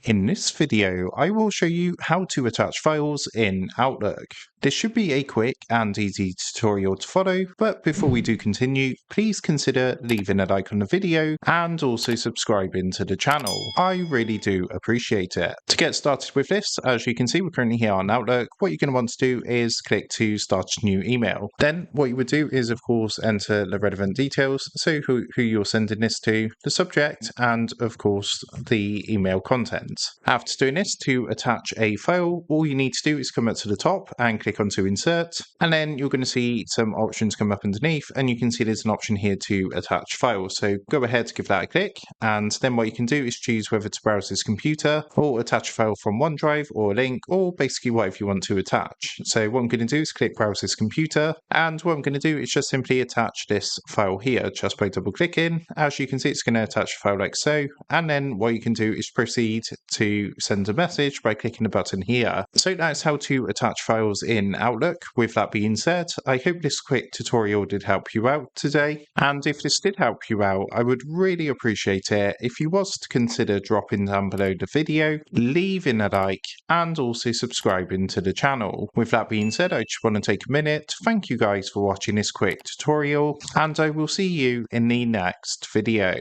In this video, I will show you how to attach files in Outlook. This should be a quick and easy tutorial to follow, but before we do continue, please consider leaving a like on the video and also subscribing to the channel. I really do appreciate it. To get started with this, as you can see, we're currently here on Outlook. What you're going to want to do is click to start a new email. Then what you would do is, of course, enter the relevant details, so who you're sending this to, the subject, and of course, the email content. After doing this, to attach a file, all you need to do is come up to the top and click onto insert, and then you're going to see some options come up underneath, and you can see there's an option here to attach files. So go ahead, give that a click, and then what you can do is choose whether to browse this computer or attach a file from OneDrive or a link, or basically whatever you want to attach. So what I'm going to do is click browse this computer, and what I'm going to do is just simply attach this file here just by double clicking. As you can see, it's going to attach a file like so, and then what you can do is proceed to send a message by clicking the button here. So that's how to attach files in Outlook. With that being said, I hope this quick tutorial did help you out today, and if this did help you out, I would really appreciate it if you was to consider dropping down below the video, leaving a like, and also subscribing to the channel. With that being said, I just want to take a minute to thank you guys for watching this quick tutorial, and I will see you in the next video.